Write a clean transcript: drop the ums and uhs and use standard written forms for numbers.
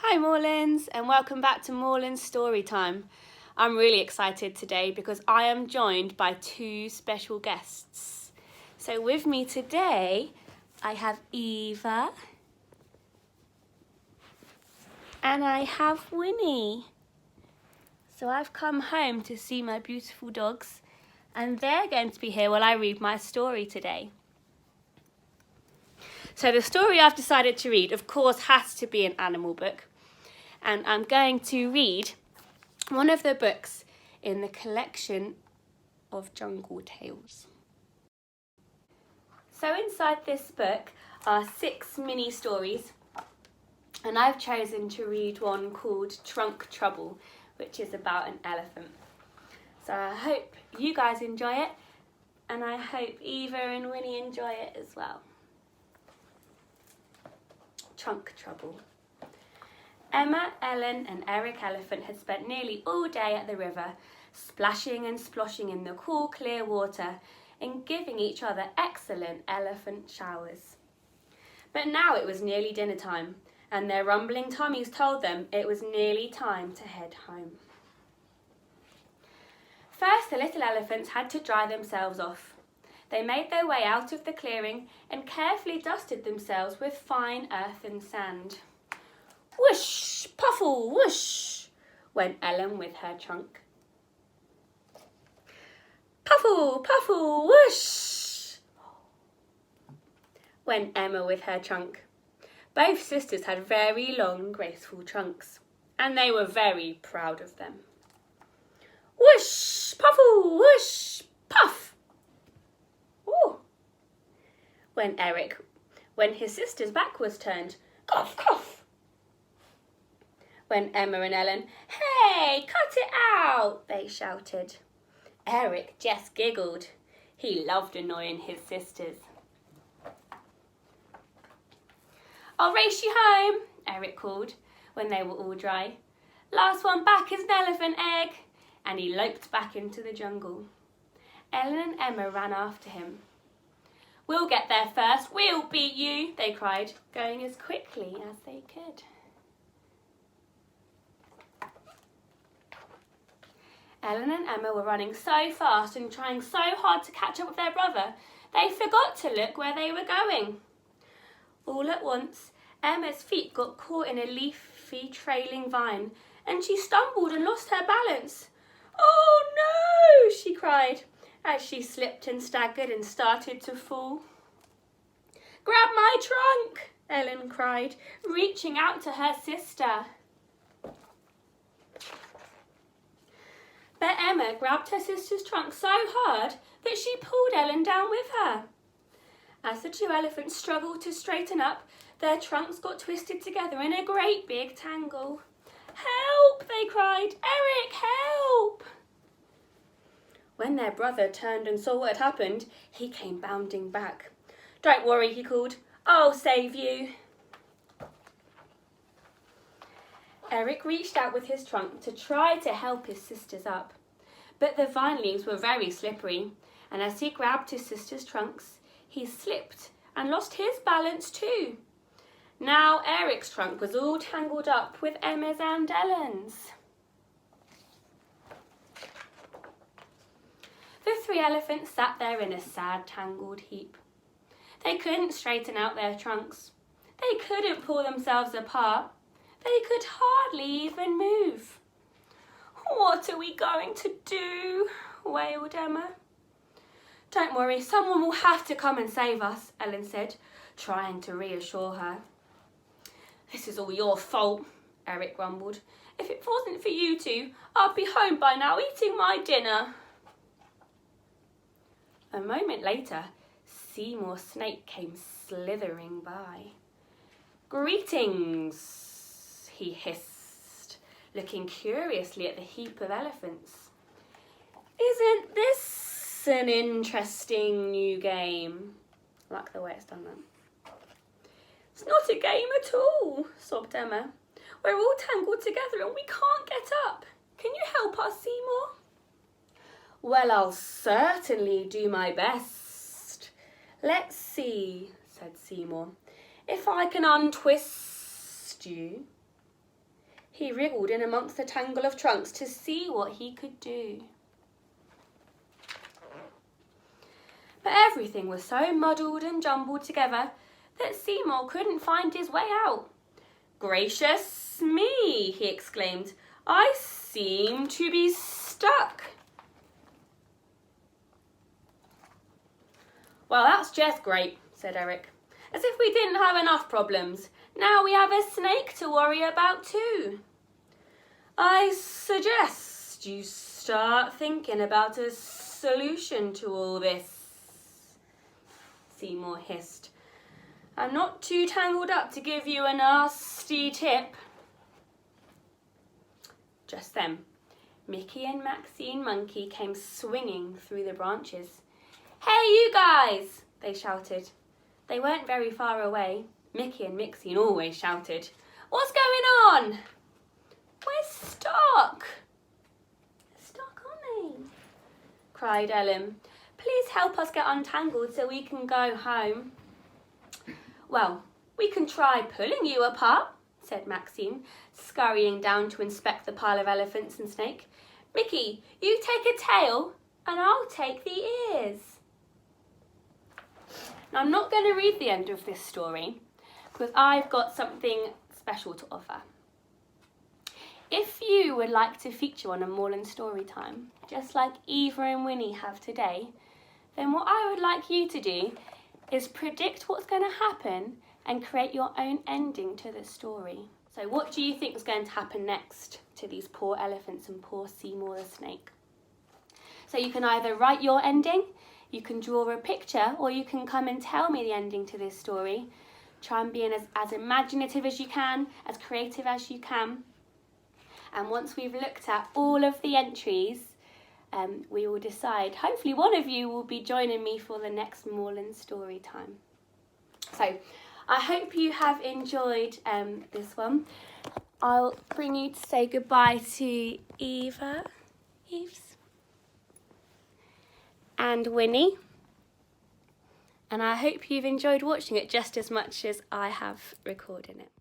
Hi Morelands, and welcome back to Morelands Storytime. I'm really excited today because I am joined by two special guests. So with me today I have Eva and I have Winnie. So I've come home to see my beautiful dogs and they're going to be here while I read my story today. So the story I've decided to read, of course, has to be an animal book. And I'm going to read one of the books in the collection of Jungle Tales. So inside this book are 6 mini stories, and I've chosen to read one called Trunk Trouble, which is about an elephant. So I hope you guys enjoy it, and I hope Eva and Winnie enjoy it as well. Trunk Trouble. Emma, Ellen and Eric Elephant had spent nearly all day at the river, splashing and sploshing in the cool, clear water and giving each other excellent elephant showers. But now it was nearly dinner time, and their rumbling tummies told them it was nearly time to head home. First, the little elephants had to dry themselves off. They made their way out of the clearing and carefully dusted themselves with fine earth and sand. Whoosh, puffle, whoosh, went Ellen with her trunk. Puffle, puffle, whoosh, went Emma with her trunk. Both sisters had very long, graceful trunks, and they were very proud of them. Whoosh, puffle, whoosh, puff, ooh, went Eric when his sister's back was turned. Cough, cough, went Emma and Ellen. Hey, cut it out, they shouted. Eric just giggled. He loved annoying his sisters. I'll race you home, Eric called when they were all dry. Last one back is an elephant egg. And he loped back into the jungle. Ellen and Emma ran after him. We'll get there first, we'll beat you, they cried, going as quickly as they could. Ellen and Emma were running so fast and trying so hard to catch up with their brother, they forgot to look where they were going. All at once, Emma's feet got caught in a leafy trailing vine, and she stumbled and lost her balance. Oh no, she cried, as she slipped and staggered and started to fall. Grab my trunk, Ellen cried, reaching out to her sister. But Emma grabbed her sister's trunk so hard that she pulled Ellen down with her. As the two elephants struggled to straighten up, their trunks got twisted together in a great big tangle. Help, they cried. Eric, help! When their brother turned and saw what had happened, he came bounding back. Don't worry, he called. I'll save you. Eric reached out with his trunk to try to help his sisters up. But the vine leaves were very slippery, and as he grabbed his sister's trunks, he slipped and lost his balance too. Now Eric's trunk was all tangled up with Emma's and Ellen's. The 3 elephants sat there in a sad, tangled heap. They couldn't straighten out their trunks. They couldn't pull themselves apart. They could hardly even move. What are we going to do? Wailed Emma. Don't worry, someone will have to come and save us, Ellen said, trying to reassure her. This is all your fault, Eric grumbled. If it wasn't for you two, I'd be home by now eating my dinner. A moment later, Seymour Snake came slithering by. Greetings, he hissed, looking curiously at the heap of elephants. Isn't this an interesting new game? I like the way it's done that. It's not a game at all, sobbed Emma. We're all tangled together and we can't get up. Can you help us, Seymour? Well, I'll certainly do my best. Let's see, said Seymour. If I can untwist you. He wriggled in amongst the tangle of trunks to see what he could do. But everything was so muddled and jumbled together that Seymour couldn't find his way out. "Gracious me," he exclaimed, "I seem to be stuck." "Well, that's just great," said Eric. "As if we didn't have enough problems. Now we have a snake to worry about too." "I suggest you start thinking about a solution to all this," Seymour hissed. "I'm not too tangled up to give you a nasty tip." Just then, Mickey and Maxine Monkey came swinging through the branches. "Hey, you guys!" they shouted. They weren't very far away. Mickey and Maxine always shouted. "What's going on?" "We're stuck." "Stuck, aren't they?" cried Ellen. "Please help us get untangled so we can go home." "Well, we can try pulling you apart," said Maxine, scurrying down to inspect the pile of elephants and snake. "Mickey, you take a tail and I'll take the ears." Now, I'm not going to read the end of this story because I've got something special to offer. If you would like to feature on a Morelands Storytime, just like Eva and Winnie have today, then what I would like you to do is predict what's going to happen and create your own ending to the story. So what do you think is going to happen next to these poor elephants and poor Seymour the snake? So you can either write your ending, you can draw a picture, or you can come and tell me the ending to this story. Try and be as imaginative as you can, as creative as you can. And once we've looked at all of the entries, we will decide. Hopefully one of you will be joining me for the next Morelands Storytime. So I hope you have enjoyed this one. I'll bring you to say goodbye to Eva, and Winnie. And I hope you've enjoyed watching it just as much as I have recording it.